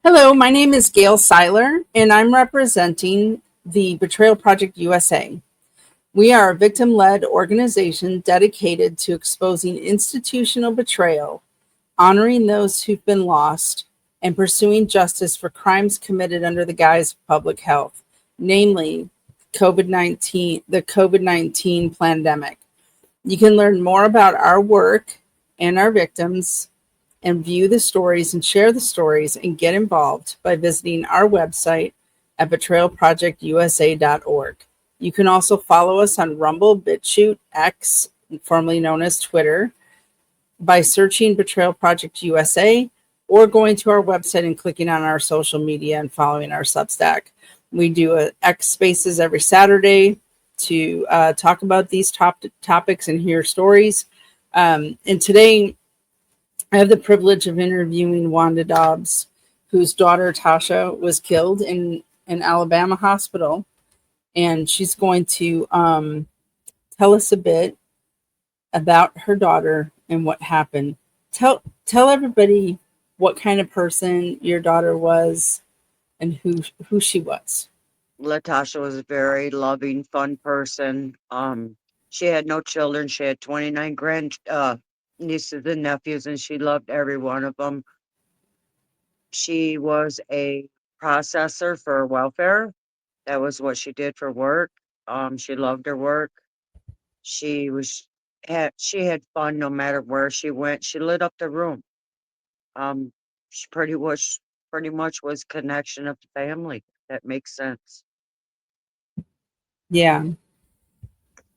Hello, my name is Gail Seiler, and I'm representing the Betrayal Project USA. We are a victim led organization dedicated to exposing institutional betrayal, honoring those who've been lost, and pursuing justice for crimes committed under the guise of public health, namely the COVID 19 pandemic. You can learn more about our work and our victims and view the stories and share the stories and get involved by visiting our website at betrayalprojectusa.org. You can also follow us on Rumble, BitChute, X, formerly known as Twitter, by searching Betrayal Project USA or going to our website and clicking on our social media and following our Substack. We do a X Spaces every Saturday to talk about these topics and hear stories. And today, I have the privilege of interviewing Wanda Dobbs, whose daughter Tasha was killed in an Alabama hospital, and she's going to tell us a bit about her daughter and what happened. Tell everybody what kind of person your daughter was and who she was. Latasha was a very loving, fun person. She had no children. She had 29 nieces and nephews, and she loved every one of them. She was a processor for welfare. That was what she did for work. She loved her work. She was she had fun no matter where she went. She lit up the room. Um, she pretty much was connection of the family. That makes sense. Yeah,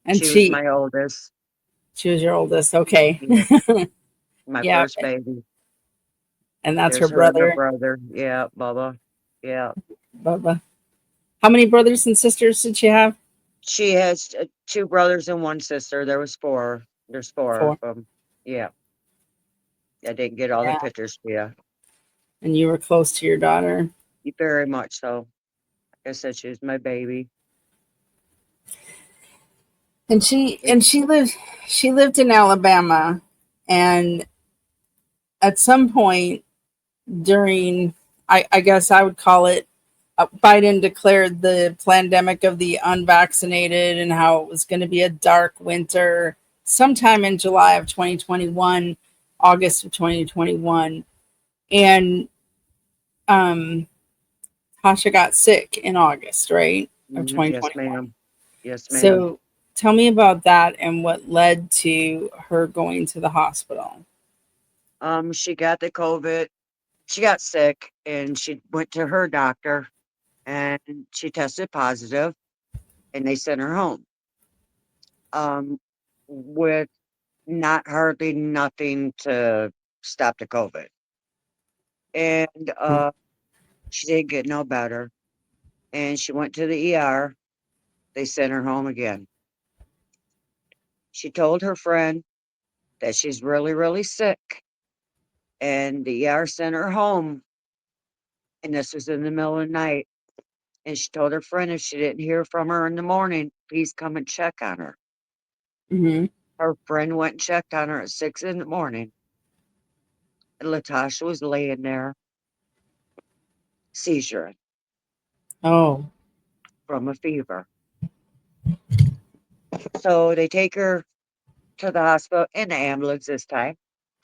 and She was she my oldest. she was your oldest. Okay, Yeah, my yeah, first baby. and that's her There's her and her brother, brother. Yeah, Bubba. Yeah. Bubba. How many brothers and sisters did she have? She has two brothers and one sister. There was four. There's four of Four. them. Yeah. I didn't get all the Yeah, pictures for you. and you were close to your daughter. Very much so. Like I said, she was my baby. And she lived in Alabama, and at some point during, I guess I would call it, Biden declared the pandemic of the unvaccinated and how it was going to be a dark winter sometime in July of 2021, August of 2021. And um, Tasha got sick in August, right, of Yes, 2021. ma'am. Yes, ma'am. So tell me about that and what led to her going to the hospital. She got the COVID. She got sick and she went to her doctor and she tested positive and they sent her home. Um, with not hardly nothing to stop the COVID. And she didn't get no better. And she went to the ER. They sent her home again. She told her friend that she's really, really sick. And the ER sent her home. And this was in the middle of the night. And she told her friend if she didn't hear from her in the morning, please come and check on her. Mm-hmm. Her friend went and checked on her at 6 in the morning. And Latasha was laying there, seizure Oh, from a fever. So they take her to the hospital in the ambulance this time,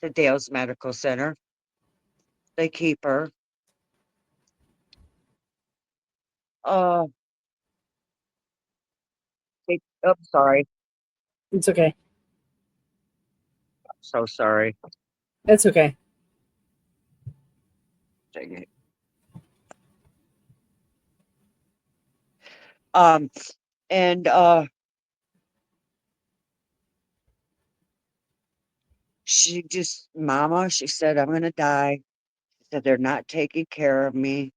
to Dale's Medical Center. They keep her. Uh, sorry. it's okay. So sorry. It's okay. Dang it. Um, and she just, Mama, she said, I'm gonna die. She said they're not taking care of me.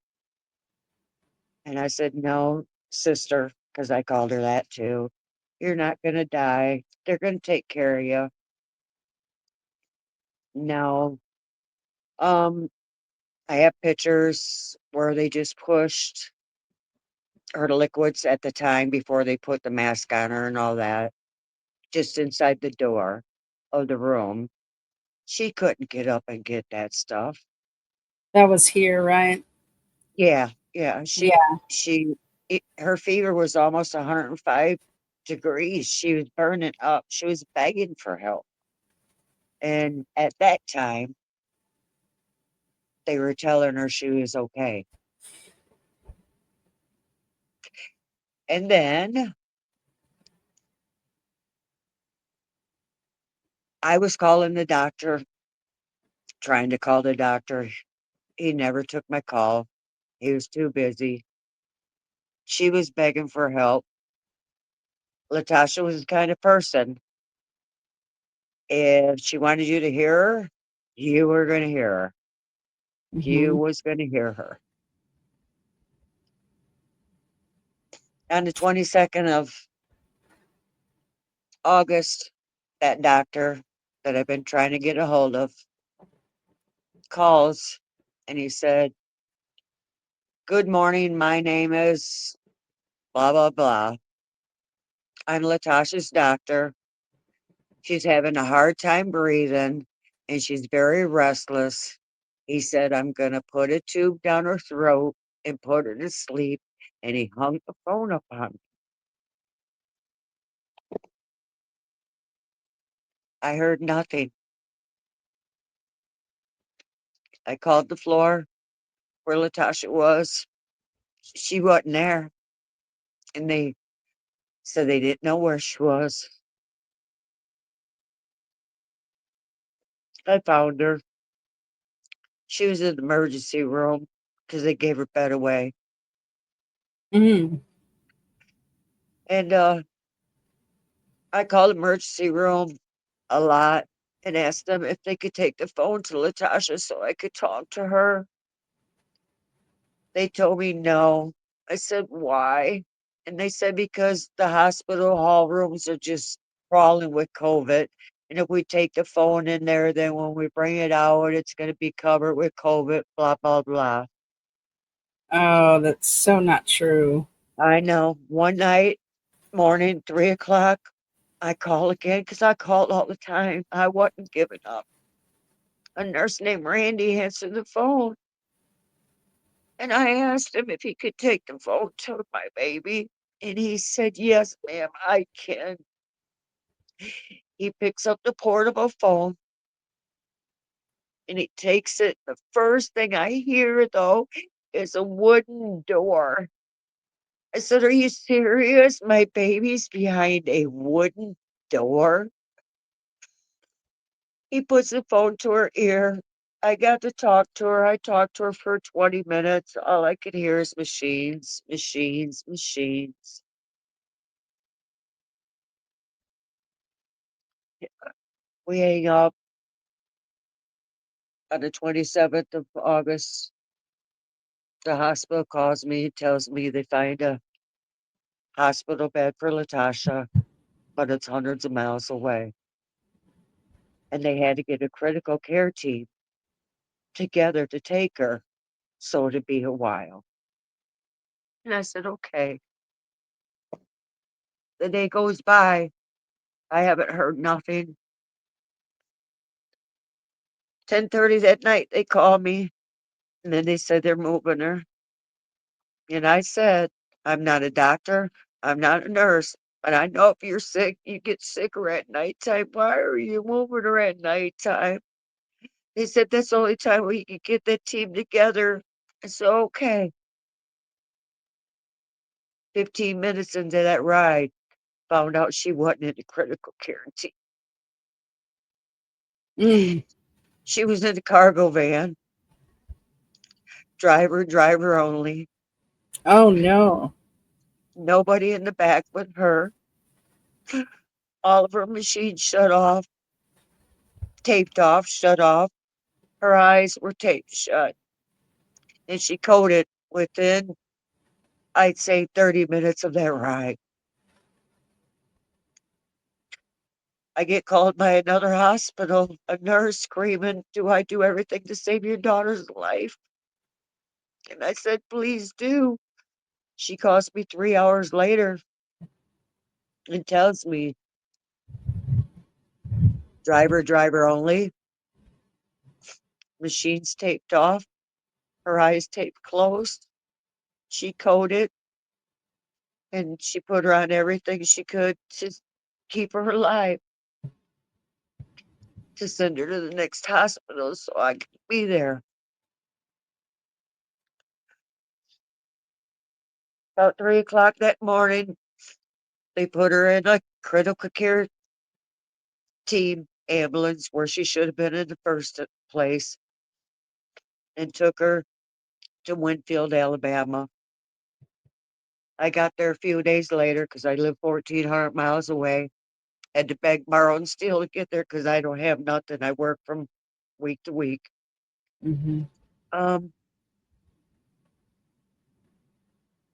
And I said, no, sister, because I called her that too. You're not gonna die. They're gonna take care of you. No. Um, I have pictures where they just pushed her liquids at the time before they put the mask on her and all that, just inside the door of the room. She couldn't get up and get that stuff. That was here, right? Yeah, yeah. Yeah. Her fever was almost 105 degrees. She was burning up. She was begging for help. And at that time, they were telling her she was okay. And then I was calling the doctor, trying to call the doctor. He never took my call. He was too busy. She was begging for help. Latasha was the kind of person, if she wanted you to hear her, you were going to hear her. You Hmm. was going to hear her. On the 22nd of August, that doctor that I've been trying to get a hold of calls and he said, "Good morning. My name is blah, blah, blah. I'm Latasha's doctor. She's having a hard time breathing and she's very restless." He said, "I'm going to put a tube down her throat and put her to sleep." And he hung the phone up on me. I heard nothing. I called the floor where Latasha was. She wasn't there. And they said they didn't know where she was. I found her. She was in the emergency room because they gave her bed away. Mm. And I called the emergency room a lot and asked them if they could take the phone to Latasha so I could talk to her. They told me no. I said, "Why?" And they said, "Because the hospital hall rooms are just crawling with COVID. And if we take the phone in there, then when we bring it out, it's going to be covered with COVID, blah, blah, blah." Oh, that's so not true. I know. One night, morning, 3 o'clock, I call again because I called all the time. I wasn't giving up. A nurse named Randy answered the phone. And I asked him if he could take the phone to my baby. And he said, "Yes, ma'am, I can." He picks up the portable phone and he takes it. The first thing I hear, though, is a wooden door. I said, "Are you serious? My baby's behind a wooden door?" He puts the phone to her ear. I got to talk to her. I talked to her for 20 minutes. All I could hear is machines, machines, machines. We hang up on the 27th of August. The hospital calls me and tells me they find a hospital bed for Latasha, but it's hundreds of miles away. And they had to get a critical care team together to take her. So it'd be a while. And I said, "Okay." The day goes by. I haven't heard nothing. 10:30 that night, they called me and then they said they're moving her. And I said, "I'm not a doctor. I'm not a nurse. But I know if you're sick, you get sicker at nighttime. Why are you moving her at nighttime?" They said that's the only time we could get that team together. I said, "Okay." 15 minutes into that ride, found out she wasn't in the critical care team. Mm. She was in the cargo van, driver only. Oh no. Nobody in the back with her. All of her machines shut off, taped off, shut off. Her eyes were taped shut. And she coded within, I'd say, 30 minutes of that ride. I get called by another hospital, a nurse screaming, "Do I do everything to save your daughter's life?" And I said, "Please do." She calls me 3 hours later and tells me, driver only, machines taped off, her eyes taped closed. She coded and she put her on everything she could to keep her alive, to send her to the next hospital so I could be there. About 3 o'clock that morning, they put her in a critical care team ambulance where she should have been in the first place and took her to Winfield, Alabama. I got there a few days later because I live 1,400 miles away. Had to beg, borrow, and steal to get there because I don't have nothing. I work from week to week. Mm-hmm. Um,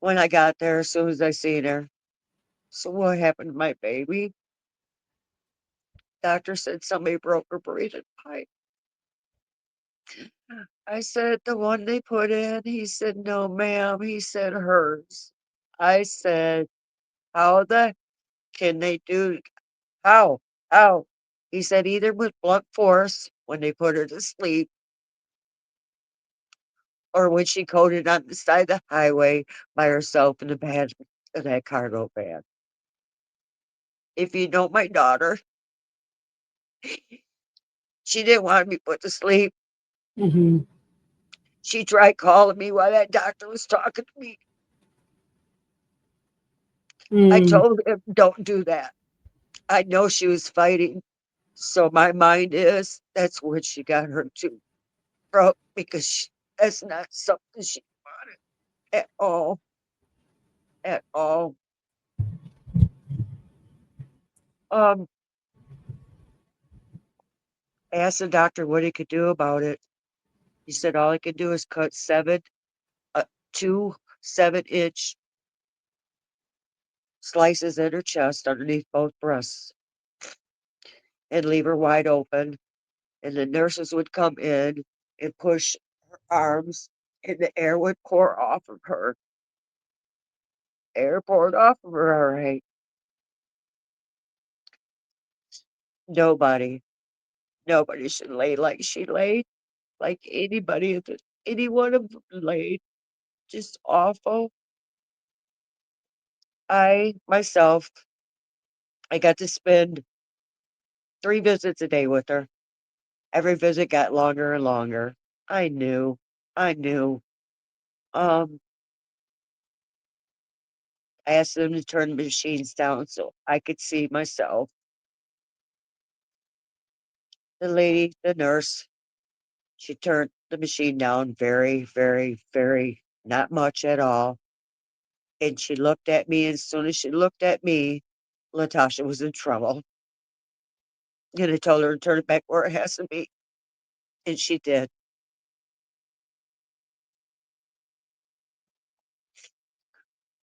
when I got there, as soon as I seen her, so what happened to my baby? Doctor said somebody broke her breathing pipe. I said the one they put in. He said no, ma'am. He said hers. I said, how the can they do? How? How? He said either with blunt force when they put her to sleep or when she coded on the side of the highway by herself in the bed of that cargo van. If you know my daughter, she didn't want to be put to sleep. Mm-hmm. She tried calling me while that doctor was talking to me. I Mm-hmm. told him, don't do that. I know she was fighting. So my mind is that's what she got her tooth broke because that's not something she wanted at all. At all. Um, I asked the doctor what he could do about it. He said all he could do is cut uh, two 7-inch slices in her chest underneath both breasts and leave her wide open. And the nurses would come in and push her arms, and the air would pour off of her. Air poured off of her, all right. Nobody, nobody should lay like she laid, like any one of them laid. Just awful. Myself, I got to spend 3 visits a day with her. Every visit got longer and longer. I knew. I knew. Um, I asked them to turn the machines down so I could see myself. The lady, the nurse, she turned the machine down very, very, very, not much at all. And she looked at me. As soon as she looked at me, Latasha was in trouble. And I told her to turn it back where it has to be. And she did.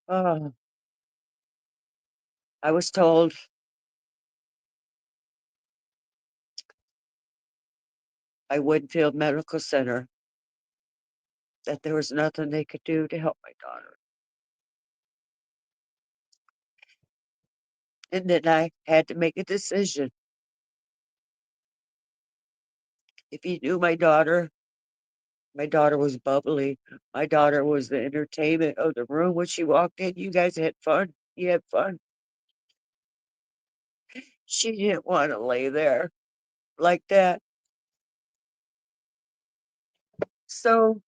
Oh, I was told by Woodfield Medical Center that there was nothing they could do to help my daughter. And then I had to make a decision. If you knew my daughter was bubbly. My daughter was the entertainment of the room when she walked in. You guys had fun. You had fun. She didn't want to lay there like that. So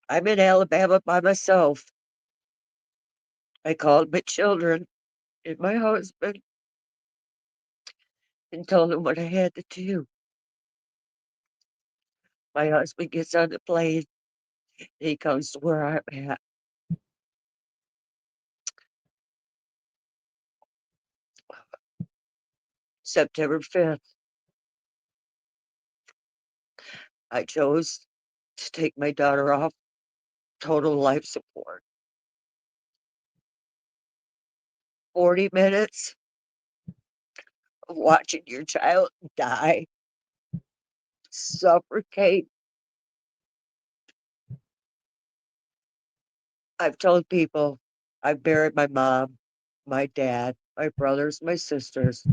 I'm in Alabama by myself. I called my children and my husband and told them what I had to do. My husband gets on the plane. He comes to where I'm at. September 5th, I chose to take my daughter off total life support. 40 minutes of watching your child die, suffocate. I've told people I've buried my mom, my dad, my brothers, my sisters.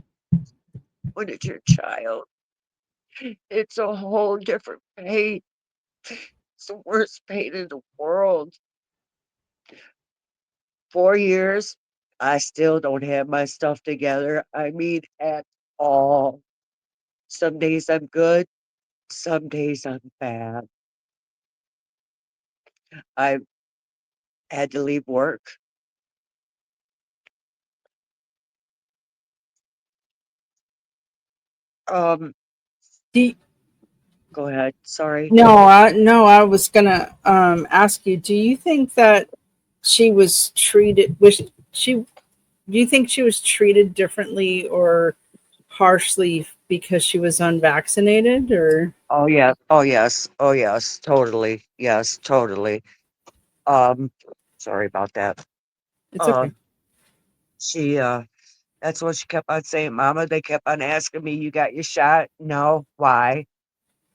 When it's your child, It's a whole different pain. It's the worst pain in the world. 4 years, I still don't have my stuff together. I mean, at all. Some days I'm good, some days I'm bad. I had to leave work. Um, Do you, Go ahead. Sorry. no, I was gonna ask you, do you think that she was treated was she do you think she was treated differently or harshly because she was unvaccinated or Oh yeah. Oh yes. Oh yes. Totally. Yes. Totally. Um, Sorry about that. it's okay. Um, she That's what she kept on saying, Mama. They kept on asking me, "You got your shot?" No. Why?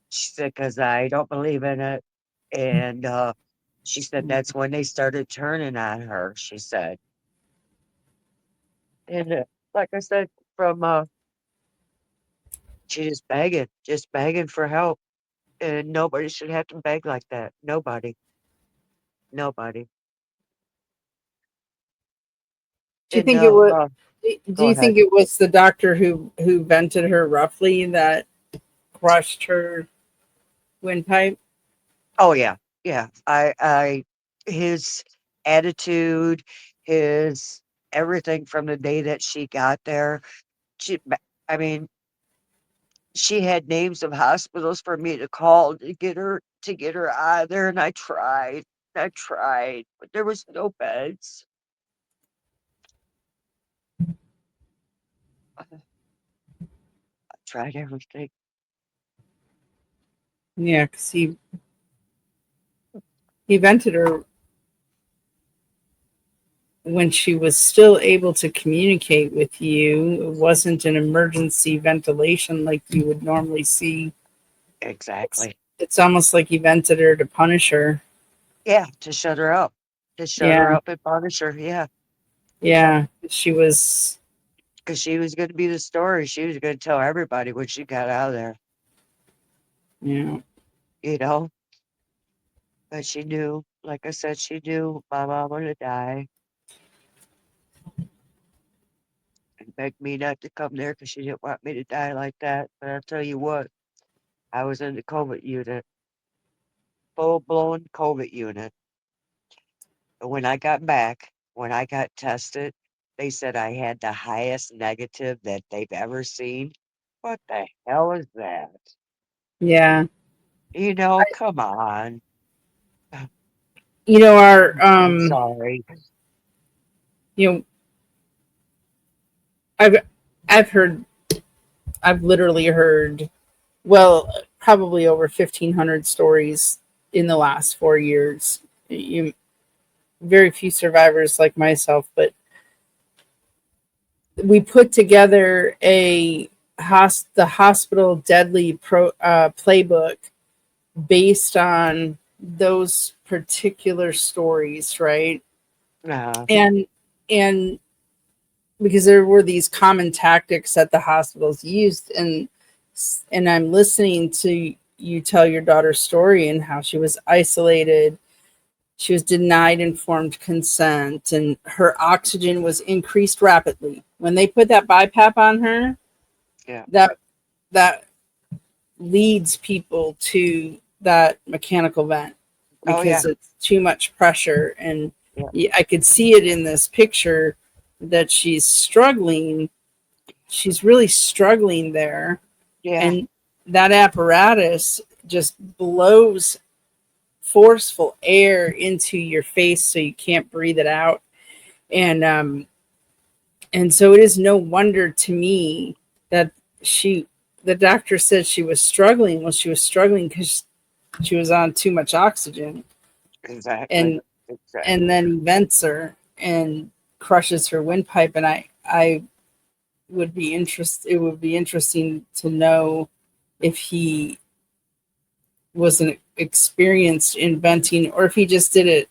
She said, "Because I don't believe in it." And she said that's when they started turning on her. She said, and like I said, from she just begging for help, and nobody should have to beg like that. Nobody, nobody. Do you And think it was do go you ahead. think it was the doctor who vented her roughly that crushed her windpipe? Oh yeah, yeah. His attitude, his everything from the day that she got there. She, I mean, she had names of hospitals for me to call to get her out of there, and I tried, but there was no beds. I tried everything. Yeah, because he vented her when she was still able to communicate with you. It wasn't an emergency ventilation like you would normally see. It's, Exactly. it's almost like he vented her to punish her. Yeah, to shut her up, to shut her Yeah, up and punish her. Yeah, yeah, yeah. She was, because she was going to be the story. She was going to tell everybody when she got out of there. you know, You know, but she knew. Like I said, she knew my mom would die and begged me not to come there because she didn't want me to die like that. But I'll tell you what, I was in the COVID unit, full blown COVID unit. And when I got back, when I got tested, they said I had the highest negative that they've ever seen. What the hell is that? yeah. Come on. You know, our, I'm sorry. you know, I've, I've heard, I've literally heard, well, probably over 1,500 stories in the last 4 years. You, very few survivors like myself, but we put together the hospital deadly playbook based on those particular stories, right? Uh, And because there were these common tactics that the hospitals used, and I'm listening to you tell your daughter's story and how she was isolated. She was denied informed consent, and her oxygen was increased rapidly. When they put that BiPAP on her, yeah. that that leads people to that mechanical vent Oh, yeah. because it's too much pressure. And Yeah. I could see it in this picture that she's struggling. She's really struggling there, Yeah. and that apparatus just blows forceful air into your face so you can't breathe it out. And um and so it is no wonder to me that she the doctor said she was struggling. Well, she was struggling because she was on too much oxygen, Exactly. and Exactly. then he vents her and crushes her windpipe. And I would be interest it would be interesting to know if he was an experienced in venting or if he just did it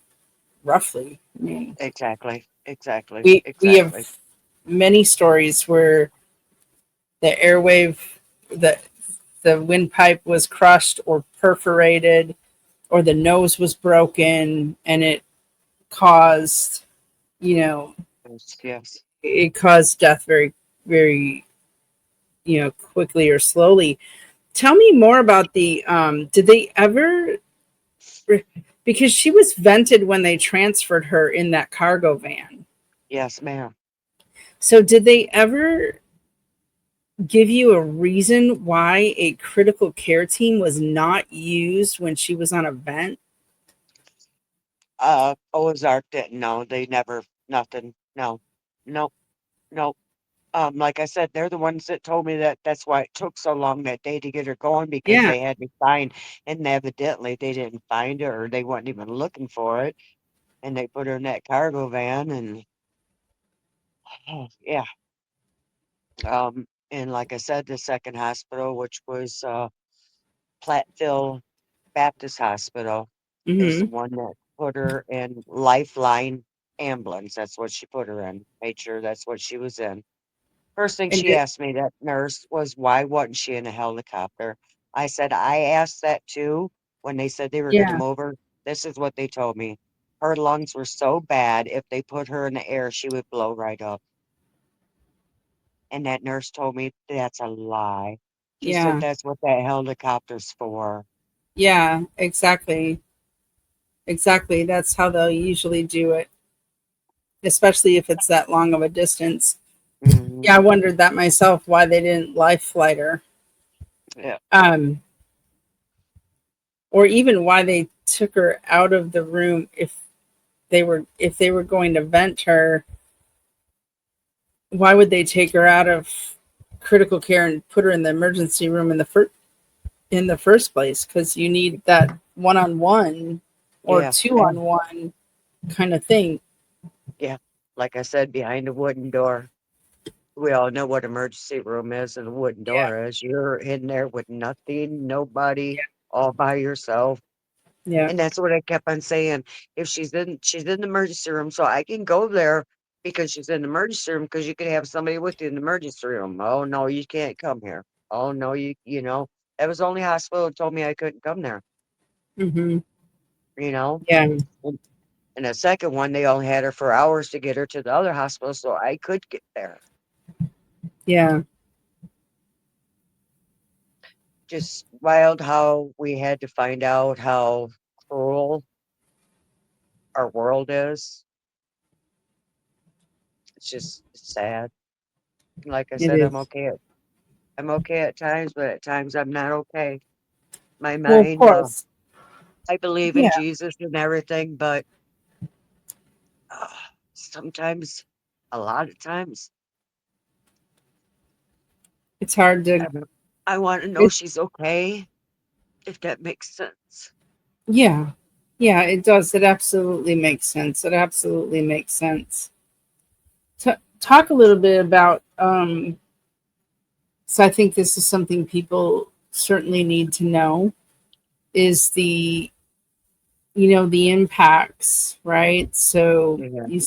roughly. I mean, Exactly. Exactly. we have Exactly. many stories where the airwave the the windpipe was crushed or perforated, or the nose was broken, and it caused, you know, Yes, yes. it caused death very, very, quickly or slowly. Tell me more about the. Did they ever? Because she was vented when they transferred her in that cargo van. Yes, ma'am. So did they ever give you a reason why a critical care team was not used when she was on a vent? Ozark didn't know. They never, nothing. No, no, no. Like I said, they're the ones that told me that that's why it took so long that day to get her going because Yeah, they had to find, and evidently they didn't find her or they weren't even looking for it. And they put her in that cargo van and, oh, yeah. And like I said, the second hospital, which was, Platteville Baptist Hospital, is the hmm one that put her in Lifeline ambulance. That's what she put her in. Made sure that's what she was in. First thing and she asked me, that nurse, was why wasn't she in a helicopter? I said, I asked that too when they said they were going to yeah, move her. This is what they told me. Her lungs were so bad, if they put her in the air, she would blow right up. And that nurse told me that's a lie. She said yeah, that's what that helicopter's for. yeah, exactly, exactly. That's how they'll usually do it, especially if it's that long of a distance. Hmm. Yeah, I wondered that myself why they didn't life flight her, Yeah, um, or even why they took her out of the room if they were going to vent her. Why would they take her out of critical care and put her in the emergency room in the first place? Because you need that one on one or yeah, two on and one kind of thing. yeah. Like I said, behind a wooden door. We all know what emergency room is and a wooden Yeah, door is. You're in there with nothing, nobody, all by yourself. yeah, And that's what I kept on saying. If she's in the emergency room, so I can go there because she's in the emergency room because you can have somebody with you in the emergency room. Oh no, you can't come here. Oh no, you know. That was the only hospital that told me I couldn't come there, hmm you know. yeah, And, and the second one, they only had her for hours to get her to the other hospital, so I could get there. yeah. Just wild how we had to find out how cruel our world is. It's just it's sad. Like I It said, is. I'm okay at times, but at times I'm not okay. My Well, of mind, course. I believe in Yeah, Jesus and everything, but uh, sometimes, a lot of times, it's hard to. I, don't- I want to know It, she's okay, if that makes sense. yeah, yeah. It does. It absolutely makes sense. It absolutely makes sense. Talk a little bit about. So I think this is something people certainly need to know is the impacts, right? So Yeah, you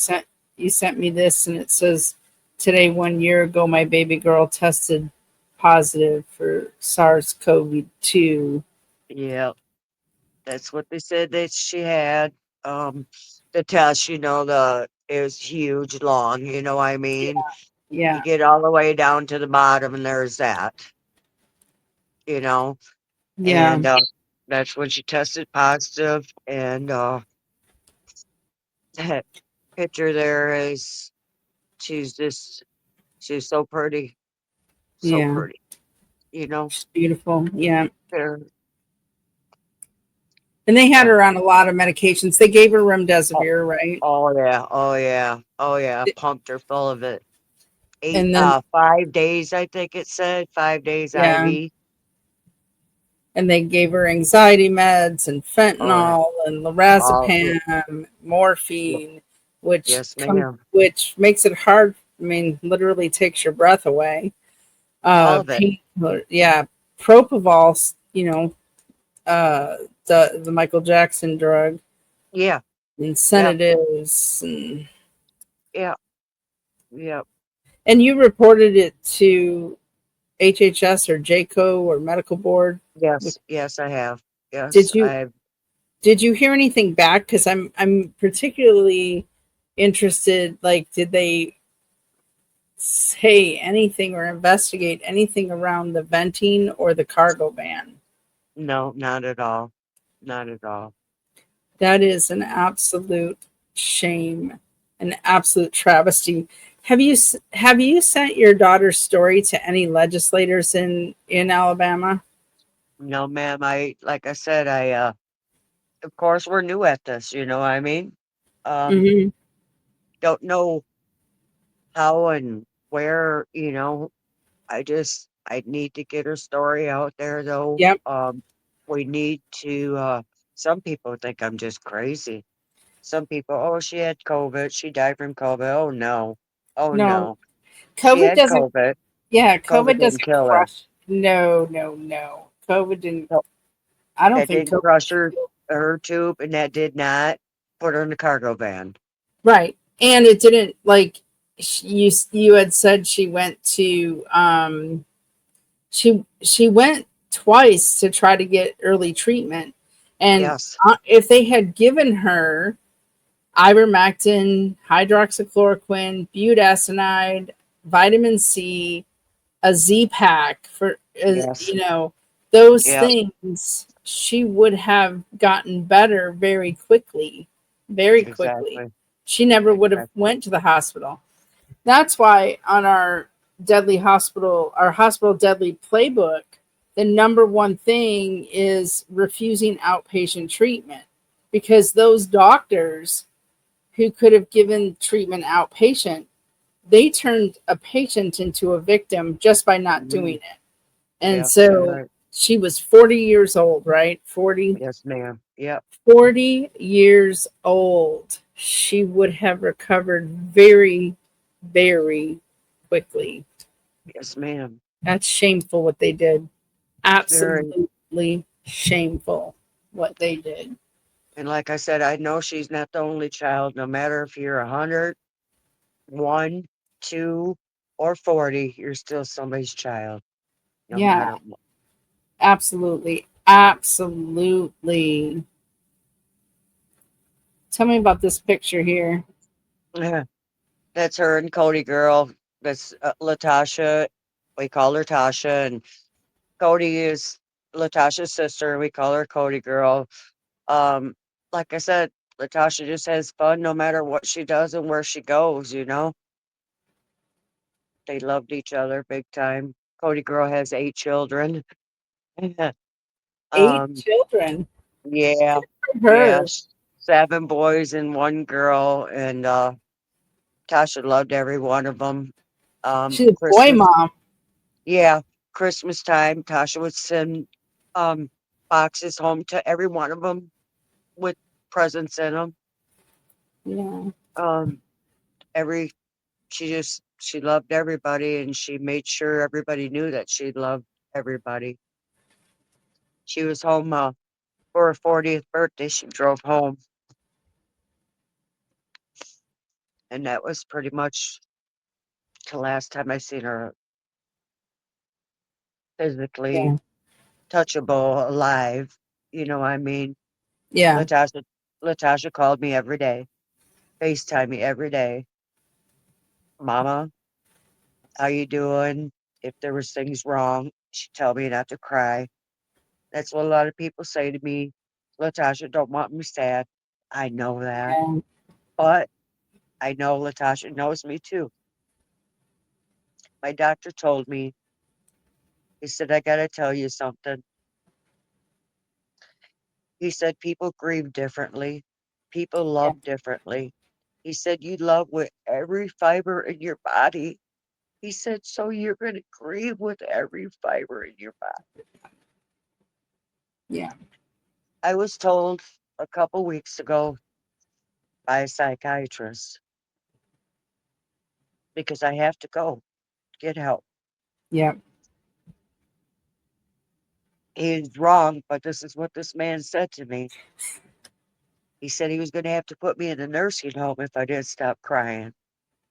sent me this, and it says today 1 year ago my baby girl tested positive for SARS-CoV-2. yeah, that's what they said that she had. The test, it was huge, long, you know what I mean? You Yeah, get all the way down to the bottom and there's that, you know, yeah, and that's when she tested positive. And that picture there is, she's just, she's so pretty, so yeah. pretty, you know. She's beautiful. Yeah. They're, And they had uh, her on a lot of medications. They gave her oh, remdesivir, right? oh yeah, oh yeah, oh yeah, pumped her full of it. And then 5 days, I think it said, 5 days yeah, IV. and they gave her anxiety meds and Oh yeah, fentanyl and all yeah, lorazepam, yeah, morphine, yes, ma'am, which makes it hard. I mean, literally takes your breath away. all of it. Painkiller, yeah, propofol. The Michael Jackson drug Yeah, and yeah, sedatives, and yeah, yeah. you reported it to. HHS or JCO or medical board? Yes, yes, I have. Yes, Did you I've did you hear anything back? Because I'm particularly interested. Like, did they say anything or investigate anything around the venting or the cargo van? no, not at all. Not at all. That is an absolute shame, an absolute travesty. Have you sent your daughter's story to any legislators in Alabama? No, ma'am. Like I said, of course, we're new at this, you know what I mean? Um, Hmm. don't know how and where, I need to get her story out there though. Yep. We need to, some people think I'm just crazy. Some people, oh, she had COVID. She died from COVID. Oh, no. Oh, No, no. She COVID had doesn't. COVID. Yeah, COVID COVID didn't doesn't kill her. crush. No, no, no. COVID didn't. No, I don't that think didn't COVID. crush her tube, and that did not put her in the cargo van. Right, and it didn't like you had said she went to she went twice to try to get early treatment, and Yes. if they had given her ivermectin, hydroxychloroquine, budesonide, vitamin C, a Z pack for Yes. those Yep. things, she would have gotten better very quickly, very quickly. Exactly. She never would have Exactly. went to the hospital. That's why on our hospital deadly playbook, the number one thing is refusing outpatient treatment, because those doctors who could have given treatment outpatient, they turned a patient into a victim just by not doing Mhm. it. And Yes, you're so right. she was 40 years old, right? 40, Yes, ma'am. Yep. 40 years old. She would have recovered very, very quickly. Yes, ma'am. That's shameful what they did. Very. Absolutely shameful what they did. And like I said, I know she's not the only child, no matter if you're 100, 1, 2, or 40, you're still somebody's child, no Yeah, matter what. absolutely. Absolutely. Tell me about this picture here. That's her and Cody girl. That's Latasha. We call her Tasha, and Cody is Latasha's sister. We call her Cody girl. Um, like I said, Latasha just has fun no matter what she does and where she goes. They loved each other big time. Cody girl has 8 children. Eight um, children. yeah, yeah, Her. 7 boys and 1 girl, and Tasha loved every one of them. She's a boy Christmas, mom. yeah, Christmas time, Tasha would send um boxes home to every one of them with presents in them. Yeah. Um, every she loved everybody, and she made sure everybody knew that she loved everybody. She was home for her 40th birthday. She drove home, and that was pretty much the last time I seen her physically Yeah. touchable alive. What I mean? Yeah. Latasha Latasha called me every day, FaceTime me every day. Mama, how you doing? If there was things wrong, she'd tell me not to cry. That's what a lot of people say to me. Latasha don't want me sad. I know that. Yeah. But I know Latasha knows me too. My doctor told me, he said, I gotta tell you something. He said people grieve differently. People Yeah. love differently. He said you love with every fiber in your body. He said, so you're gonna grieve with every fiber in your body. Yeah. I was told a couple weeks ago by a psychiatrist because I have to go get help. Yeah. He's wrong, but this is what this man said to me. He said he was going to have to put me in a nursing home if I didn't stop crying.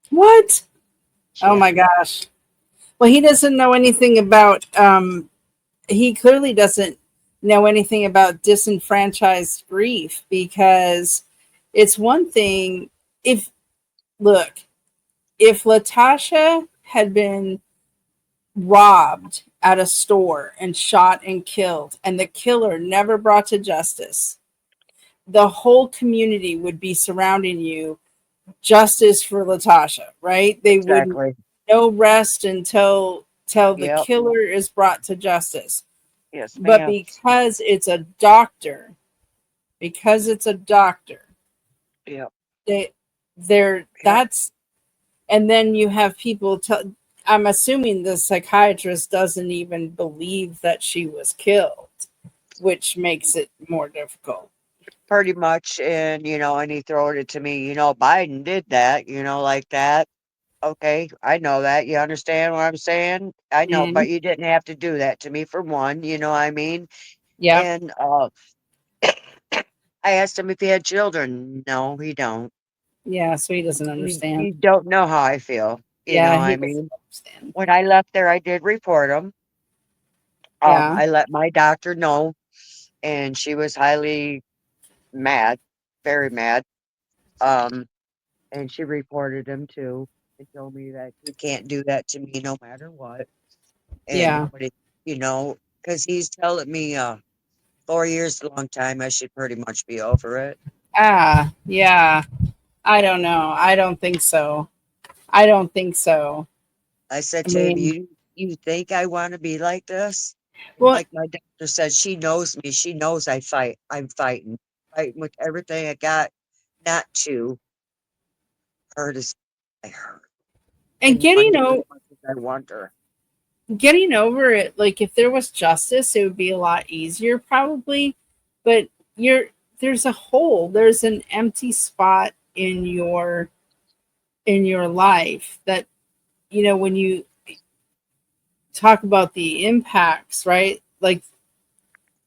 What? Oh Yeah, my gosh. Well, he doesn't know anything about. He clearly doesn't know anything about disenfranchised grief because it's one thing if look if Latasha had been robbed at a store and shot and killed, and the killer never brought to justice, the whole community would be surrounding you. Justice for Latasha, right? They would Exactly. no rest until the Yep. killer is brought to justice. Yes, But ma'am. because it's a doctor, Yep. they they're Yep. that's and then you have people tell. I'm assuming the psychiatrist doesn't even believe that she was killed, which makes it more difficult. Pretty much, and he throwed it to me, Biden did that, like that. Okay, I know that. You understand what I'm saying? I know, Mm, but you didn't have to do that to me for one, you know what I mean? yep. And I asked him if he had children. No, he don't. Yeah. So he doesn't You understand. don't know how I feel, you know Yeah, what he I doesn't mean? understand. When I left there, I did report him. Yeah. I let my doctor know, and she was highly mad, very mad. Um, and she reported him too and told me that he can't do that to me no matter what. And Yeah. nobody, because he's telling me 4 years is a long time. I should pretty much be over it. Ah. Yeah. I don't know. I don't think so. I don't think so. I said I to him, mean, you think I want to be like this? well, Like my doctor said, she knows me. She knows I fight. I'm fighting with everything I got, not to hurt as I hurt and and want her as much as I want her. getting over it, like if there was justice, it would be a lot easier probably. But you're there's a hole, there's an empty spot in your life that when you talk about the impacts, right? Like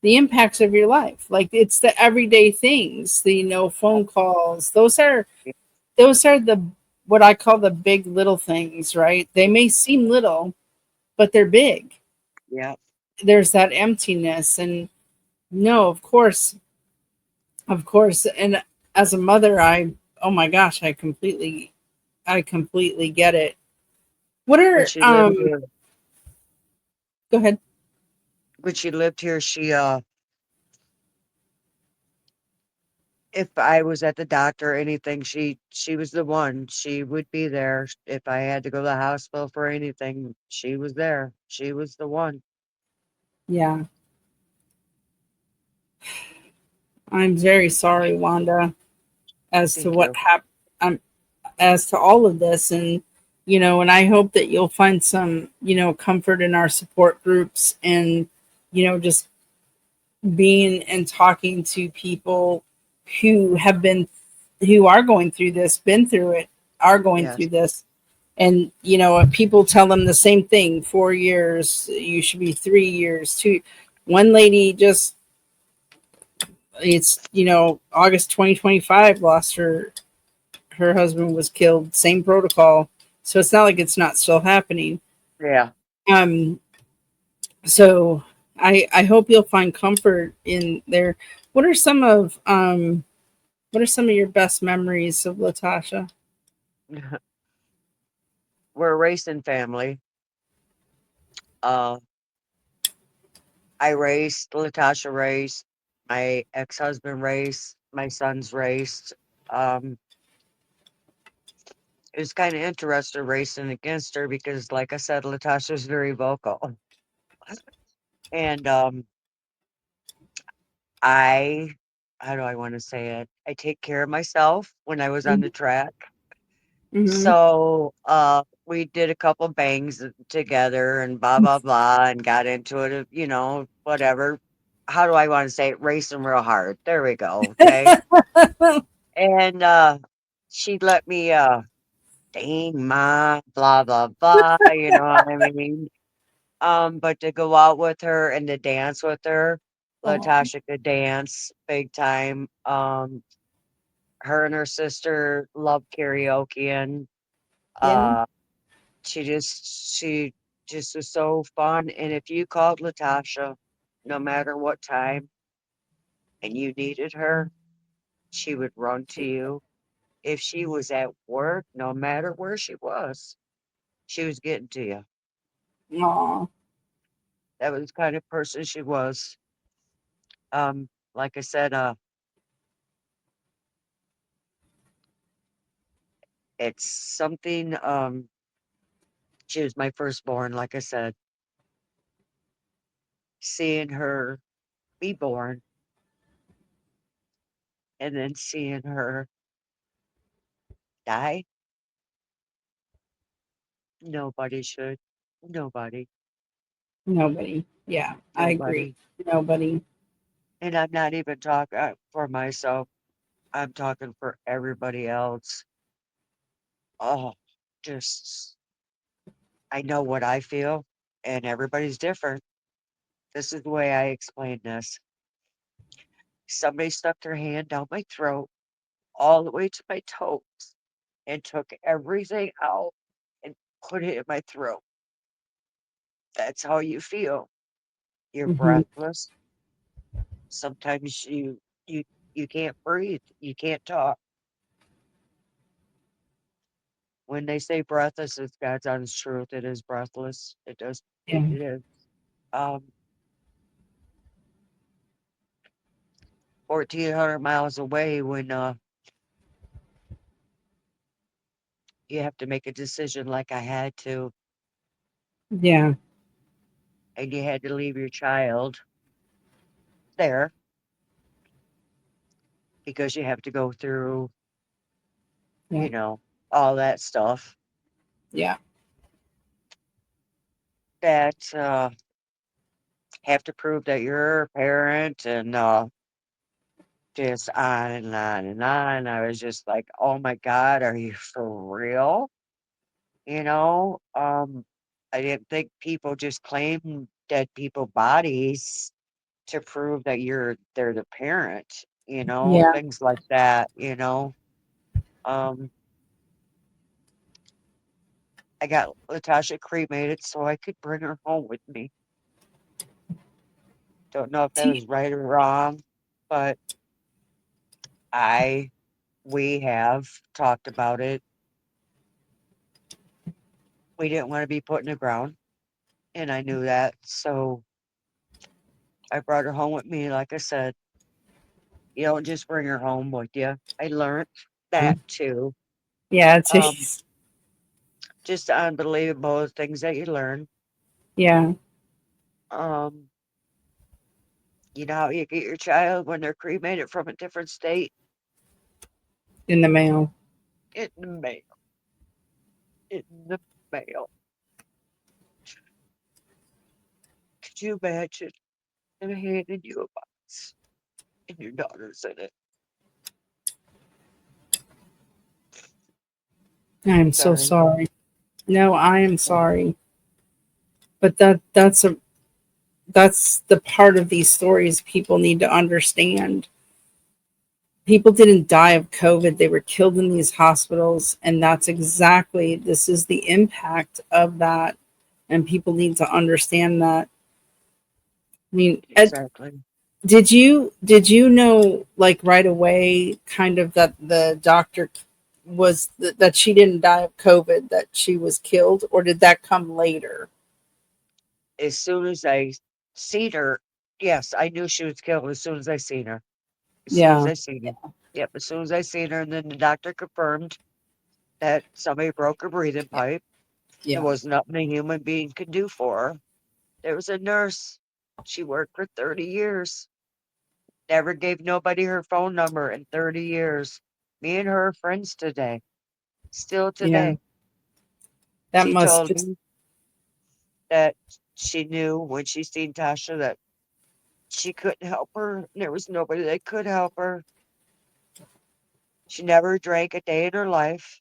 the impacts of your life, like it's the everyday things, the no phone calls. Those are the what I call the big little things, right? They may seem little, but they're big. Yeah. There's that emptiness. And no, of course, and as a mother, oh my gosh, I completely get it. What When are she lived here, Go ahead. she if I was at the doctor or anything, she was the one. She would be there. If I had to go to the hospital for anything, she was there. She was the one. Yeah, I'm very sorry, Wanda, as to Thank what you. happened, as to all of this. And and I hope that you'll find some comfort in our support groups, and just being and talking to people who have been who are going through this, been through it, are going through Yes. this. And if people tell them the same thing, 4 years, you should be 3 years. Two, one lady just, it's August 2025, lost her husband was killed, same protocol. So it's not like it's not still happening. Yeah. Um, so I hope you'll find comfort in there. What are some of what are some of your best memories of Latasha? We're a racing family. Uh, I raced, Latasha raced, my ex-husband raced, my sons raced. Um, it was kind of interesting racing against her because, like I said, Latasha's very vocal. And I, how do I want to say it? I take care of myself when I was on the track. Mm-hmm. So we did a couple bangs together and blah, blah, blah, and got into it, whatever. How do I want to say it? Racing real hard. There we go. Okay. And she let me, dang, ma, blah, blah, blah. You know what I mean? But to go out with her and to dance with her, Oh, Latasha could dance big time. Her and her sister love karaoke and yeah. uh she just just was so fun. And if you called Latasha, no matter what time, and you needed her, she would run to you. If she was at work, no matter where she was getting to you. Aw. That was the kind of person she was. Like I said, it's something, she was my firstborn, like I said, seeing her be born and then seeing her die, nobody should. Nobody, Nobody. Yeah, I agree. nobody. Nobody. And I'm not even talking for myself. I'm talking for everybody else. Oh, just, I know what I feel, and everybody's different. This is the way I explain this. Somebody stuck their hand down my throat all the way to my toes and took everything out and put it in my throat. That's how you feel. You're Hmm. breathless. Sometimes you you can't breathe. You can't talk. When they say breathless, it's God's honest truth. It is breathless. It does. Yeah. It is. Um, 1,400 miles away when you have to make a decision like I had to, Yeah. and you had to leave your child there because you have to go through, Yeah. you know, all that stuff Yeah. that have to prove that you're a parent and just on and on and on. I was just like, oh my God, are you for real? You know, I didn't think people just claim dead people bodies to prove that they're the parent, Yeah. things like that. Um, I got Latasha cremated so I could bring her home with me. Don't know if that See, was right or wrong, but I we have talked about it. We didn't want to be put in the ground, and I knew that. So I brought her home with me. Like I said, you don't just bring her home with you. I learned that too. yeah, it's Um, just unbelievable things that you learn. yeah, Um, you know how you get your child when they're cremated from a different state in the mail. in the mail. In the mail. Could you imagine? And handing you a box and your daughter's in it. I'm so Sorry. sorry. No, I am Oh, sorry. But that's the part of these stories people need to understand. People didn't die of COVID. They were killed in these hospitals. And that's exactly, this is the impact of that. And people need to understand that. I mean, exactly. did you know like right away kind of that the doctor that she didn't die of COVID, that she was killed, or did that come later? As soon as I seen her, yes, I knew she was killed as soon as I seen her. As soon as Yeah. I seen her. Yep, as soon as I seen her, and then the doctor confirmed that somebody broke her breathing Yeah. pipe. There Yeah. was nothing a human being could do for her. There was a nurse. She worked for 30 years. Never gave nobody her phone number in 30 years. Me and her are friends today. Still Yeah. today. That She must told just, me that she knew when she seen Tasha that she couldn't help her. There was nobody that could help her. She never drank a day in her life.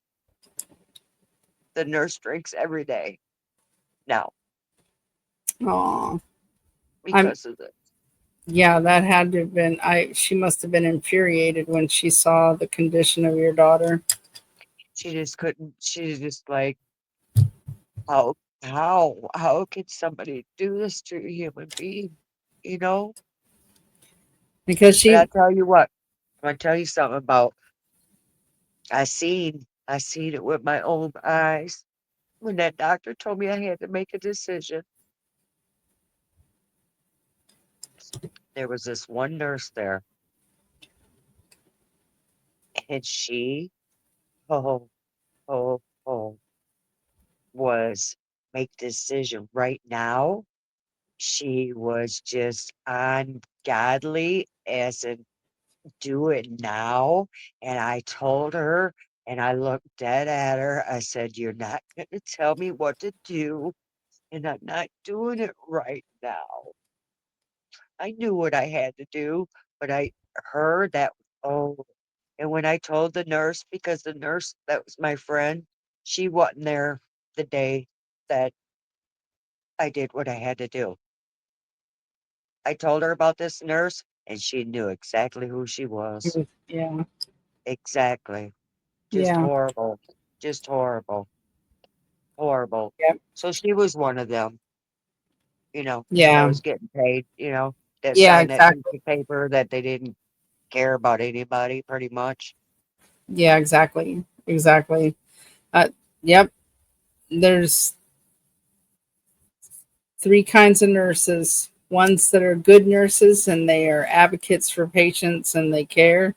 The nurse drinks every day now oh, I'm, because of this. yeah, that had to have been, she must have been infuriated when she saw the condition of your daughter. She just couldn't. She's just like, how? How can somebody do this to a human being? You know? because But I she, tell you what, I'm gonna tell you something about I seen it with my own eyes. When that doctor told me I had to make a decision, there was this one nurse there, and she, oh, oh, oh, was make decision right now. She was just ungodly as in do it now. And I told her, and I looked dead at her. I said, "You're not going to tell me what to do, and I'm not doing it right now." I knew what I had to do, but I heard that, oh, and when I told the nurse, because the nurse that was my friend, she wasn't there the day that I did what I had to do. I told her about this nurse, and she knew exactly who she was. yeah, Exactly. Just yeah, horrible. Just horrible. Horrible. yeah, So she was one of them, that yeah, was getting paid, that yeah, signed that piece exactly. of paper that they didn't care about anybody pretty much. Yeah, exactly. Exactly. Uh, yep. There's three kinds of nurses. Ones that are good nurses and they are advocates for patients and they care.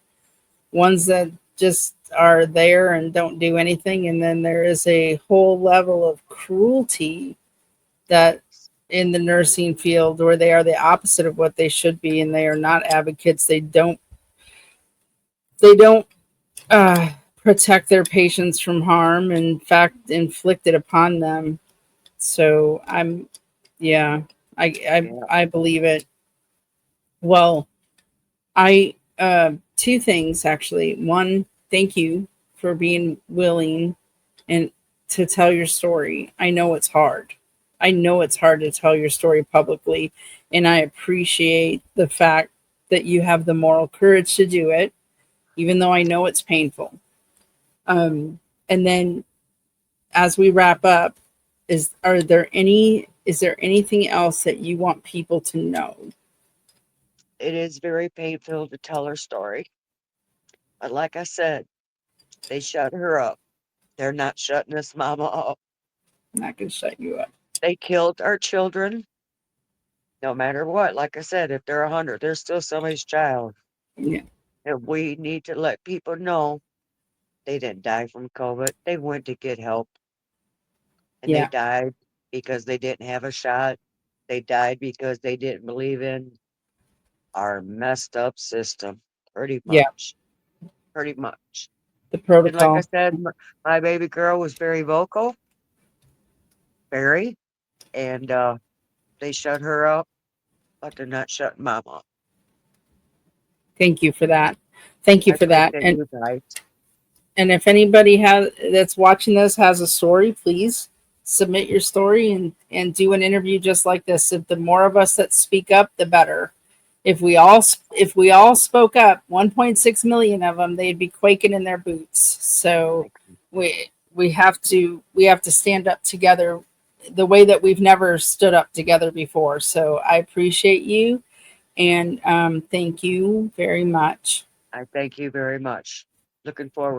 Ones that just are there and don't do anything. And then there is a whole level of cruelty that in the nursing field where they are the opposite of what they should be and they are not advocates. They don't protect their patients from harm, in fact, inflict it upon them. So yeah, Yeah, I believe it. Well, two things actually. One, thank you for being willing and to tell your story. I know it's hard. I know it's hard to tell your story publicly, and I appreciate the fact that you have the moral courage to do it, even though I know it's painful. And then as we wrap up, is there anything else that you want people to know? it is very painful to tell her story. But like I said, they shut her up. They're not shutting this mama up. I'm not going to shut you up. They killed our children, no matter what. Like I said, if they're 100, they're still somebody's child. Yeah, And we need to let people know they didn't die from COVID. They went to get help and they yeah, died because they didn't have a shot. They died because they didn't believe in our messed up system. Pretty yeah. much. Pretty much. The And like I protocol. said, my baby girl was very vocal, very, and they shut her up, but they're not shutting mom up. Thank you for that. Thank you I for that. appreciate you guys. And if anybody has that's watching this has a story, please submit your story and do an interview just like this. If the more of us that speak up, the better. If we all spoke up, 1.6 million of them, they'd be quaking in their boots. So we have to stand up together the way that we've never stood up together before. So I appreciate you and thank you very much. I thank you very much. Looking forward.